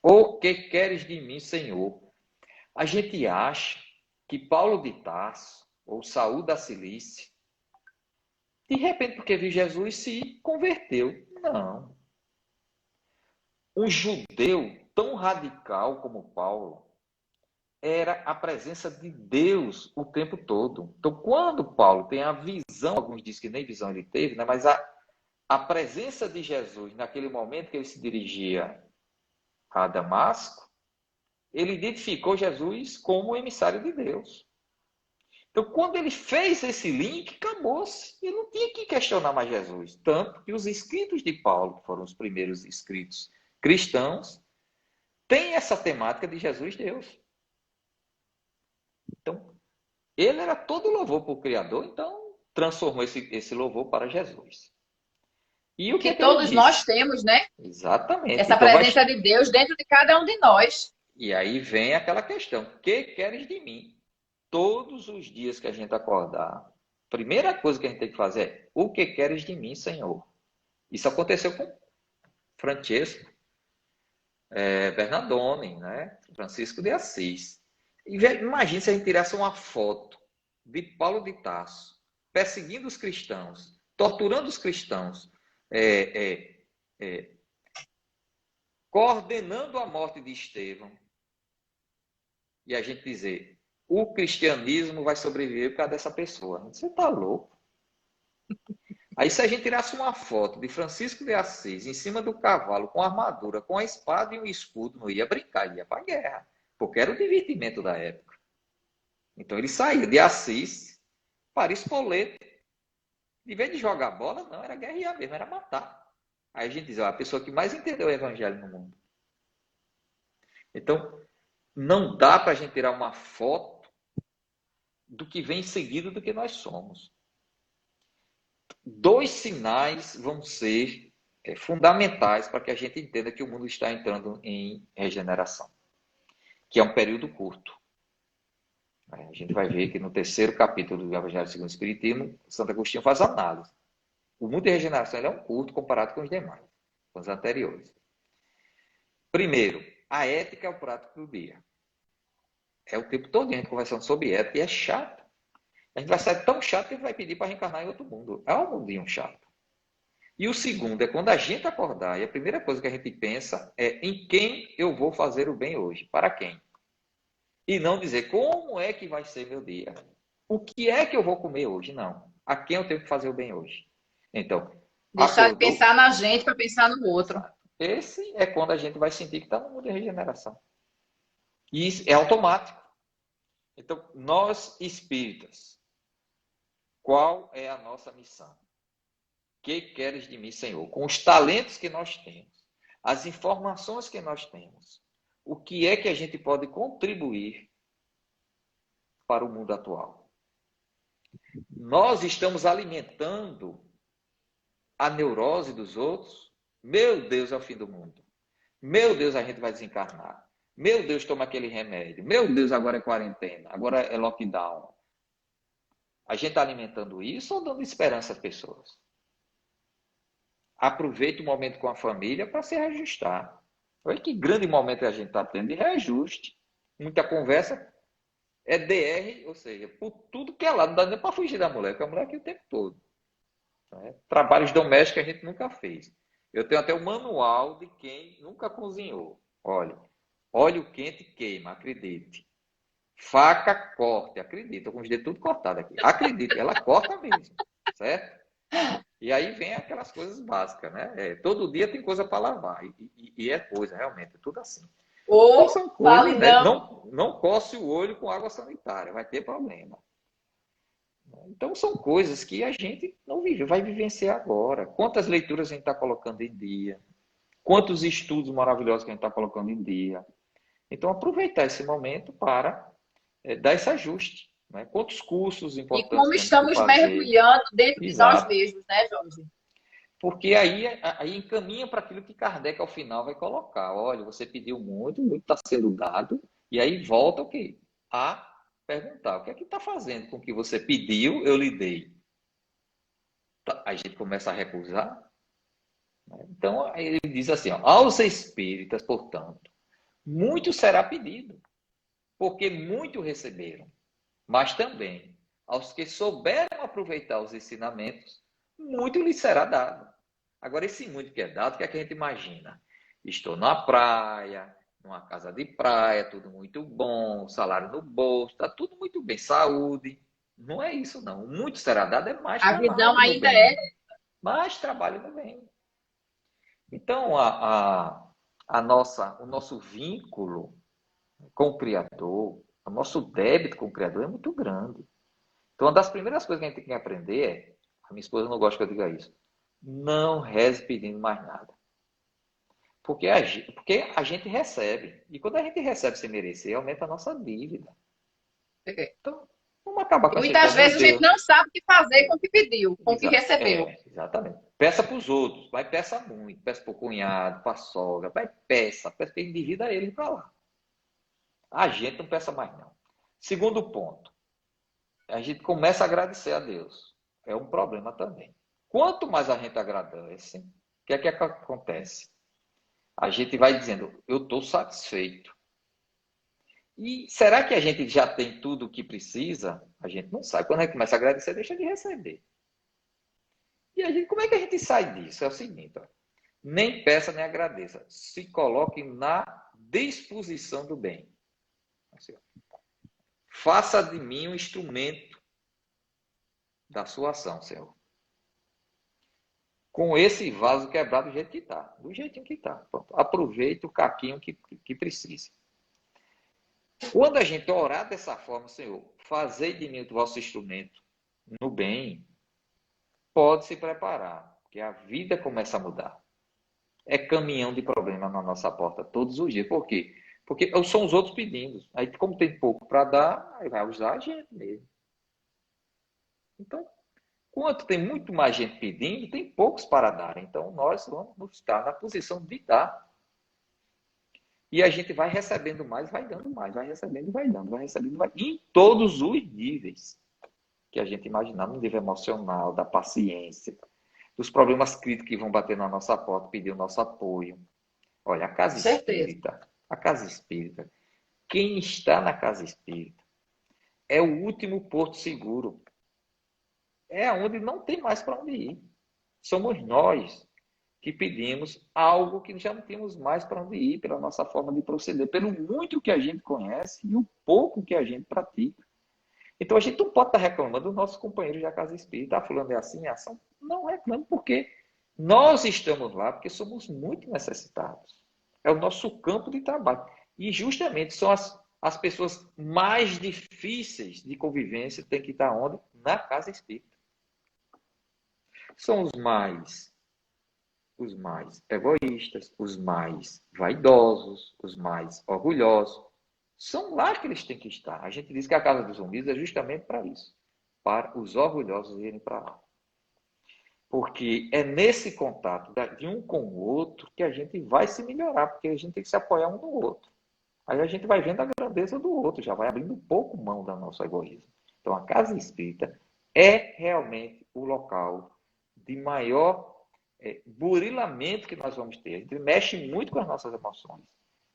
O que queres de mim, Senhor? A gente acha que Paulo de Tarso, ou Saul da Cilícia, de repente, porque viu Jesus, se converteu. Não. Um judeu tão radical como Paulo, era a presença de Deus o tempo todo. Então, quando Paulo tem a visão, alguns dizem que nem visão ele teve, né? Mas a presença de Jesus, naquele momento que ele se dirigia a Damasco, ele identificou Jesus como o emissário de Deus. Então, quando ele fez esse link, acabou-se. Ele não tinha que questionar mais Jesus. Tanto que os escritos de Paulo, que foram os primeiros escritos cristãos, têm essa temática de Jesus Deus. Então, ele era todo louvor para o Criador, então transformou esse louvor para Jesus. E o que é
Que
que ele
todos nós
disse?
temos, né?
Exatamente.
Essa
Então,
presença de Deus dentro de cada um de nós.
E aí vem aquela questão: o que queres de mim? Todos os dias que a gente acordar, a primeira coisa que a gente tem que fazer é: o que queres de mim, Senhor? Isso aconteceu com Francesco Bernardone, né? Francisco de Assis. Imagina se a gente tirasse uma foto de Paulo de Tarso perseguindo os cristãos, torturando os cristãos, coordenando a morte de Estevão, e a gente dizer: o cristianismo vai sobreviver por causa dessa pessoa. Você está louco? Aí, se a gente tirasse uma foto de Francisco de Assis em cima do cavalo, com armadura, com a espada e um escudo, não ia brincar, ia para a guerra, porque era o divertimento da época. Então, ele saiu de Assis para Spoleto. Em vez de jogar bola, não, era guerrear mesmo, era matar. Aí a gente diz: a pessoa que mais entendeu o evangelho no mundo. Então, não dá para a gente tirar uma foto do que vem em seguida do que nós somos. Dois sinais vão ser fundamentais para que a gente entenda que o mundo está entrando em regeneração, que é um período curto. A gente vai ver que no terceiro capítulo do Evangelho segundo o Espiritismo, Santo Agostinho faz análise. O mundo de regeneração é um curto comparado com os demais, com os anteriores. Primeiro, a ética é o prato do dia. É o tempo todo a gente conversando sobre ética e é chato. A gente vai sair tão chato que a gente vai pedir para reencarnar em outro mundo. É um mundinho chato. E o segundo é quando a gente acordar e a primeira coisa que a gente pensa é em quem eu vou fazer o bem hoje. Para quem? E não dizer como é que vai ser meu dia. O que é que eu vou comer hoje? Não. A quem eu tenho que fazer o bem hoje? Então,
Deixar de
acordou.
pensar na gente para pensar no outro.
Esse é quando a gente vai sentir que está no mundo de regeneração. E isso é automático. Então, nós espíritas, qual é a nossa missão? Que queres de mim, Senhor? Com os talentos que nós temos, as informações que nós temos, o que é que a gente pode contribuir para o mundo atual? Nós estamos alimentando a neurose dos outros? Meu Deus, é o fim do mundo. Meu Deus, a gente vai desencarnar. Meu Deus, toma aquele remédio. Meu Deus, agora é quarentena. Agora é lockdown. A gente está alimentando isso ou dando esperança às pessoas? Aproveite o momento com a família para se reajustar. Olha que grande momento que a gente está tendo de reajuste. Muita conversa é DR, ou seja, por tudo que é lá. Não dá nem para fugir da mulher, porque a mulher aqui o tempo todo. Trabalhos domésticos a gente nunca fez. Eu tenho até o manual de quem nunca cozinhou. Olha, óleo quente queima, acredite. Faca corte, acredite. Estou com os dedos tudo cortados aqui. Acredite, ela corta mesmo, certo? E aí vem aquelas coisas básicas, né? Todo dia tem coisa para lavar. E é coisa, realmente, é tudo assim. Então
Ou
são coisas, né?
validão.
Não coce o olho com água sanitária, vai ter problema. Então são coisas que a gente não vive, vai vivenciar agora. Quantas leituras a gente está colocando em dia? Quantos estudos maravilhosos que a gente está colocando em dia? Então aproveitar esse momento para dar esse ajuste. Né? Quantos cursos
E
importantes
como
temos que
estamos
fazer?
mergulhando dentro de nós
Exato.
mesmos, né, Jorge?
Porque aí encaminha para aquilo que Kardec ao final vai colocar. Olha, você pediu muito, muito está sendo dado, e aí volta o quê? A perguntar, o que é que está fazendo com o que você pediu, eu lhe dei? A gente começa a recusar. Então, ele diz assim, ó, aos espíritas, portanto, muito será pedido, porque muito receberam, mas também aos que souberam aproveitar os ensinamentos, muito lhes será dado. Agora, esse muito que é dado, o que é que a gente imagina? Estou na praia, numa casa de praia, tudo muito bom, salário no bolso, está tudo muito bem, saúde. Não é isso, não. Muito será dado é mais
A visão
trabalho no
ainda é.
bem. Mais trabalho no bem. Então, o nosso vínculo com o Criador, o nosso débito com o Criador é muito grande. Então, uma das primeiras coisas que a gente tem que aprender é, a minha esposa não gosta que eu diga isso, não reze pedindo mais nada. Porque a gente recebe. E quando a gente recebe sem merecer, aumenta a nossa dívida. Então, vamos acabar
E
com essa
muitas
ideia, meu
vezes a gente
Deus.
não sabe o que fazer com o que pediu, com o que recebeu.
Exatamente. Peça para os outros, vai peça muito. Peça para o cunhado, para a sogra, vai peça que endivida ele para lá. A gente não peça mais, não. Segundo ponto, a gente começa a agradecer a Deus. É um problema também. Quanto mais a gente agradece, o que é que acontece? A gente vai dizendo, eu estou satisfeito. E será que a gente já tem tudo o que precisa? A gente não sabe. Quando a gente começa a agradecer, deixa de receber. E como é que a gente sai disso? É o seguinte, ó, nem peça nem agradeça. Se coloque na disposição do bem. Assim, faça de mim um instrumento da sua ação, Senhor. Com esse vaso quebrado do jeito que está. Do jeitinho que está. Aproveite o caquinho que precisa. Quando a gente orar dessa forma, Senhor, fazei de mim o vosso instrumento no bem, pode se preparar, porque a vida começa a mudar. É caminhão de problema na nossa porta todos os dias. Por quê? Porque são os outros pedindo. Aí, como tem pouco para dar, aí vai usar a gente mesmo. Então, quanto tem muito mais gente pedindo, tem poucos para dar. Então, nós vamos estar na posição de dar. E a gente vai recebendo mais, vai dando mais, vai recebendo, vai dando, vai recebendo, vai. Em todos os níveis que a gente imaginar, no nível emocional, da paciência, dos problemas críticos que vão bater na nossa porta, pedir o nosso apoio. Olha, a casa espírita, quem está na casa espírita é o último porto seguro. É onde não tem mais para onde ir. Somos nós que pedimos algo que já não temos mais para onde ir, pela nossa forma de proceder, pelo muito que a gente conhece e o pouco que a gente pratica. Então a gente não pode estar reclamando dos nossos companheiros da casa espírita. Fulano é assim, é ação. Não reclamo, porque nós estamos lá porque somos muito necessitados. É o nosso campo de trabalho. E justamente são as pessoas mais difíceis de convivência, tem que estar onde? Na casa espírita. São os mais egoístas, os mais vaidosos, os mais orgulhosos. São lá que eles têm que estar. A gente diz que a casa dos humildes é justamente para isso, para os orgulhosos irem para lá. Porque é nesse contato de um com o outro que a gente vai se melhorar, porque a gente tem que se apoiar um no outro. Aí a gente vai vendo a grandeza do outro, já vai abrindo um pouco mão do nosso egoísmo. Então a casa espírita é realmente o local de maior burilamento que nós vamos ter. A gente mexe muito com as nossas emoções.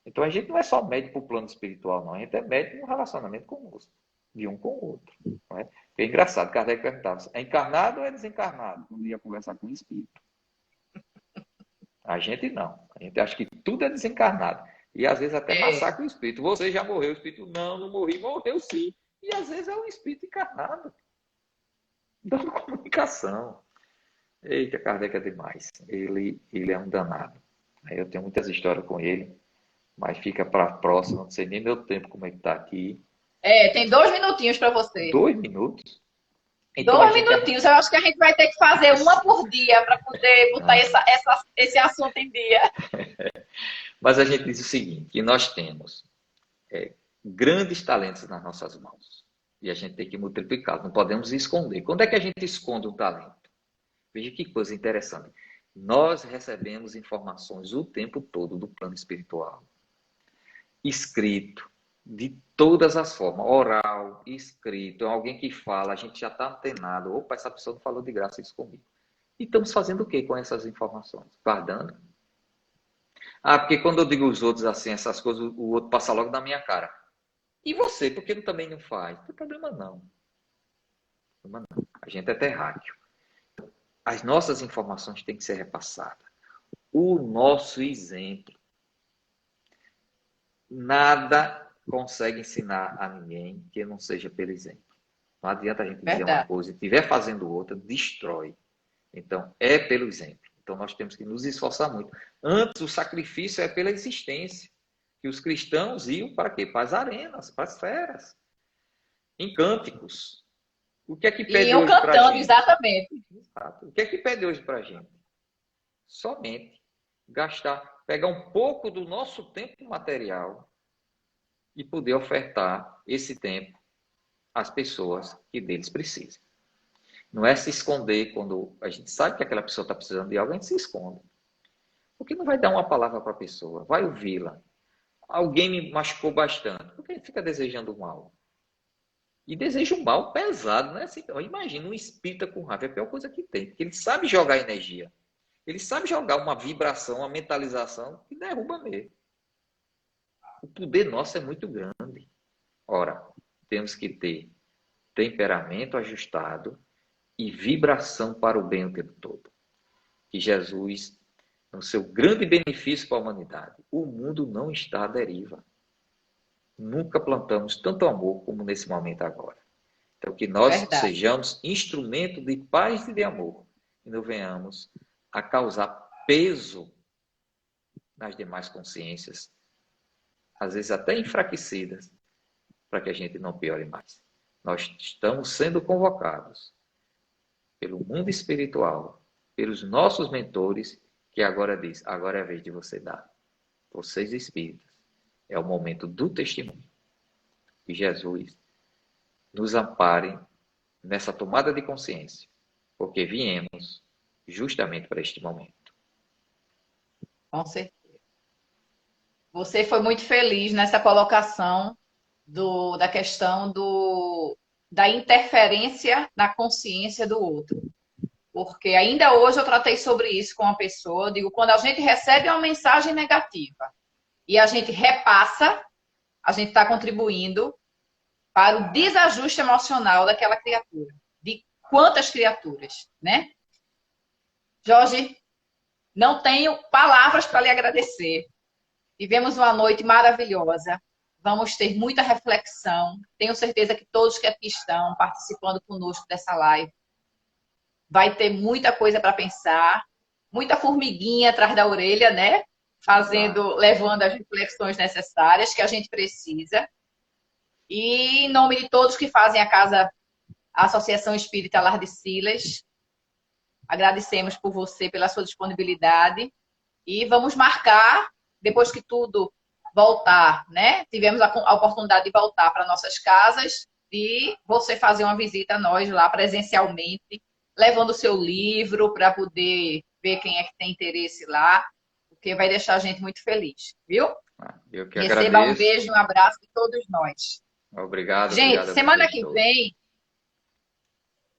Então a gente não é só médico para o plano espiritual, não. A gente é médico no relacionamento conosco, de um com o outro. Não é? É engraçado, Kardec perguntava, é encarnado ou é desencarnado? Quando ia conversar com o espírito. A gente não. A gente acha que tudo é desencarnado. E às vezes até massacra o espírito. Você já morreu, o espírito, não, não morri, morreu sim. E às vezes é um espírito encarnado. Dando comunicação. Eita, Kardec é demais. Ele é um danado. Eu tenho muitas histórias com ele, mas fica para a próxima. Não sei nem meu tempo como é que está aqui.
Tem 2 minutinhos para você.
2 minutos? Então,
2 minutinhos. Eu acho que a gente vai ter que fazer uma por dia para poder botar esse assunto em dia.
Mas a gente diz o seguinte, que nós temos grandes talentos nas nossas mãos. E a gente tem que multiplicá-los. Não podemos esconder. Quando é que a gente esconde um talento? Veja que coisa interessante. Nós recebemos informações o tempo todo do plano espiritual. Escrito, de todas as formas. Oral, escrito. Alguém que fala, a gente já está antenado. Opa, essa pessoa não falou de graça isso comigo. E estamos fazendo o que com essas informações? Guardando. Porque quando eu digo os outros assim, essas coisas, o outro passa logo na minha cara. E você, por que também não faz? Não tem problema não. A gente é terráqueo. As nossas informações têm que ser repassadas. O nosso exemplo. nada consegue ensinar a ninguém que não seja pelo exemplo. Não adianta a gente dizer uma coisa e estiver fazendo outra, destrói. Então, é pelo exemplo. Então, nós temos que nos esforçar muito. Antes, o sacrifício é pela existência. Que os cristãos iam para quê? Para as arenas, para as feras. Em cânticos. O que é que pede
iam
hoje para a
cantando,
gente?
exatamente.
O que é que pede hoje para a gente? Somente gastar, pegar um pouco do nosso tempo material e poder ofertar esse tempo às pessoas que deles precisam. Não é se esconder quando a gente sabe que aquela pessoa está precisando de algo, a gente se esconde. Porque não vai dar uma palavra para a pessoa, vai ouvi-la. Alguém me machucou bastante, porque ele fica desejando o mal. E deseja um mal pesado, né? Assim, imagina um espírita com raiva, é a pior coisa que tem, porque ele sabe jogar energia. Ele sabe jogar uma vibração, uma mentalização que derruba mesmo. O poder nosso é muito grande. Ora, temos que ter temperamento ajustado e vibração para o bem o tempo todo. Que Jesus, no seu grande benefício para a humanidade, o mundo não está à deriva. Nunca plantamos tanto amor como nesse momento agora. Então, que nós sejamos instrumento de paz e de amor e não venhamos a causar peso nas demais consciências, às vezes até enfraquecidas, para que a gente não piore mais. Nós estamos sendo convocados pelo mundo espiritual, pelos nossos mentores, que agora diz, agora é a vez de você dar. Vocês espíritas, é o momento do testemunho. Que Jesus nos ampare nessa tomada de consciência, porque viemos justamente para este momento.
Com certeza. Você foi muito feliz nessa colocação da questão da interferência na consciência do outro. Porque ainda hoje eu tratei sobre isso com uma pessoa. Eu digo, quando a gente recebe uma mensagem negativa e a gente repassa, a gente está contribuindo para o desajuste emocional daquela criatura. De quantas criaturas, né? Jorge, não tenho palavras para lhe agradecer. Tivemos uma noite maravilhosa. Vamos ter muita reflexão. Tenho certeza que todos que aqui estão participando conosco dessa live vai ter muita coisa para pensar, muita formiguinha atrás da orelha, né? Levando as reflexões necessárias que a gente precisa. E em nome de todos que fazem a Associação Espírita Lar de Silas, agradecemos por você, pela sua disponibilidade. E vamos marcar, depois que tudo voltar, né? Tivemos a oportunidade de voltar para nossas casas e você fazer uma visita a nós lá presencialmente, levando o seu livro para poder ver quem é que tem interesse lá, porque vai deixar a gente muito feliz, viu?
Eu que
Receba
agradeço.
um beijo, um abraço de todos nós.
Obrigado.
Gente,
obrigado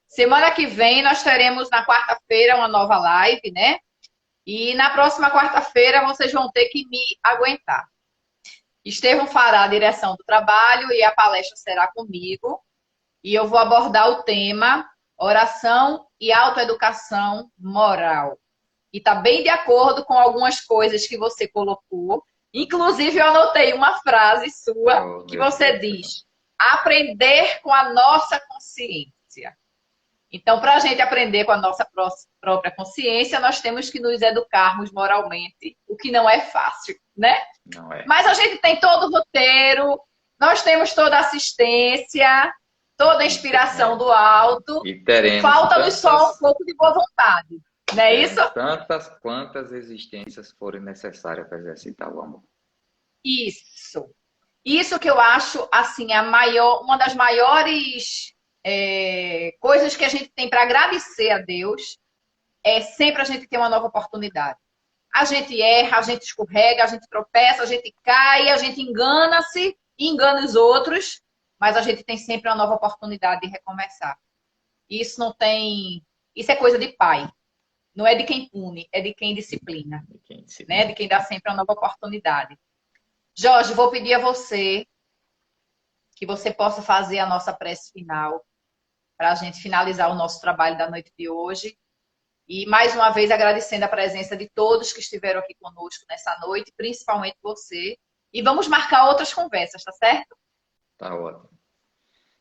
semana que vem nós teremos na quarta-feira uma nova live, né? E na próxima quarta-feira vocês vão ter que me aguentar. Estevão fará a direção do trabalho e a palestra será comigo. E eu vou abordar o tema oração e autoeducação moral. E está bem de acordo com algumas coisas que você colocou. Inclusive, eu anotei uma frase sua que você diz: aprender com a nossa consciência. Então, para a gente aprender com a nossa própria consciência, nós temos que nos educarmos moralmente, o que não é fácil, né?
Não é.
Mas a gente tem todo o roteiro, nós temos toda a assistência, toda a inspiração do alto.
E teremos
falta-nos só um pouco de boa vontade, não é isso?
Tantas quantas existências forem necessárias para exercitar o amor.
Isso. Isso que eu acho, assim, uma das maiores coisas que a gente tem para agradecer a Deus é sempre a gente ter uma nova oportunidade. A gente erra, a gente escorrega, a gente tropeça, a gente cai, a gente engana-se, engana os outros, mas a gente tem sempre uma nova oportunidade de recomeçar. Isso é coisa de pai. Não é de quem pune, é de quem disciplina. Né? De quem dá sempre uma nova oportunidade. Jorge, vou pedir a você que você possa fazer a nossa prece final para a gente finalizar o nosso trabalho da noite de hoje. E, mais uma vez, agradecendo a presença de todos que estiveram aqui conosco nessa noite, principalmente você, E vamos marcar outras conversas, tá certo?
Tá ótimo.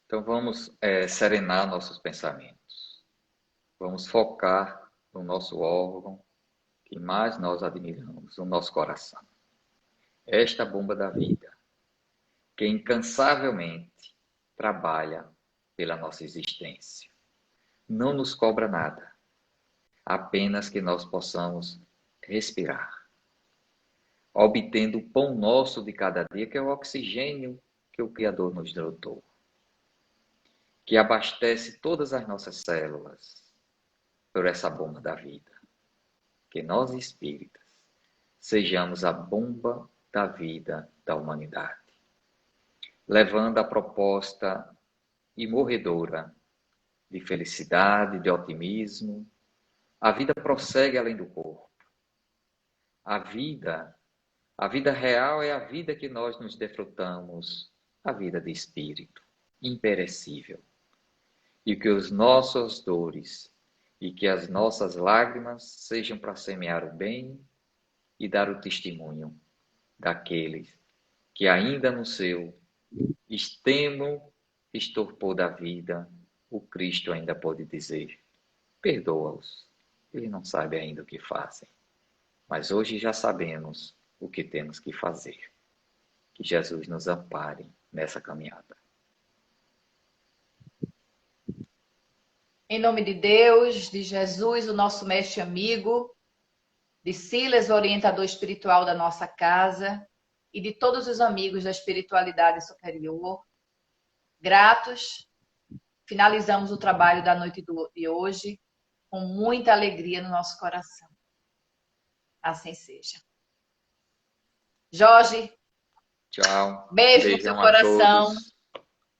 Então vamos serenar nossos pensamentos. Vamos focar no nosso órgão que mais nós admiramos, o nosso coração. Esta bomba da vida, que incansavelmente trabalha pela nossa existência. Não nos cobra nada, apenas que nós possamos respirar, obtendo o pão nosso de cada dia, que é o oxigênio que o Criador nos dotou, que abastece todas as nossas células por essa bomba da vida. Que nós espíritas sejamos a bomba da vida da humanidade, levando a proposta imorredora de felicidade, de otimismo. A vida prossegue além do corpo. A vida real é a vida que nós nos desfrutamos, a vida de espírito, imperecível. E que os nossos dores e que as nossas lágrimas sejam para semear o bem e dar o testemunho daqueles que ainda no seu extremo estorpor da vida, o Cristo ainda pode dizer: perdoa-os, eles não sabem ainda o que fazem. Mas hoje já sabemos o que temos que fazer. Que Jesus nos ampare nessa caminhada.
Em nome de Deus, de Jesus, o nosso mestre amigo, de Silas, o orientador espiritual da nossa casa, e de todos os amigos da espiritualidade superior, gratos, finalizamos o trabalho da noite de hoje com muita alegria no nosso coração. Assim seja. Jorge,
tchau.
beijo no seu coração.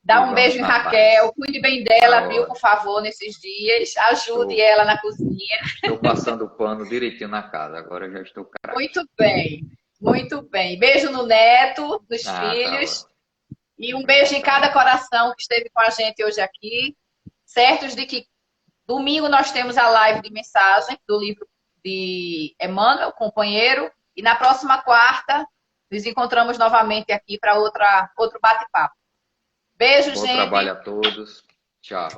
Dá um beijo em Raquel, cuide bem dela, viu, por favor, nesses dias. Ajude ela na cozinha.
Estou passando o pano direitinho na casa, agora eu já estou craque.
Muito bem, muito bem. Beijo no neto, nos filhos.
Tá.
E um beijo em cada coração que esteve com a gente hoje aqui. Certos de que domingo nós temos a live de mensagem do livro de Emmanuel, companheiro. E na próxima quarta, nos encontramos novamente aqui para outro bate-papo. Beijo, gente. Bom
trabalho a todos. Tchau.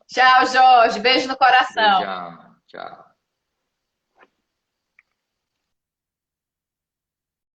Tchau, Jorge. Beijo no coração.
Beijão. Tchau.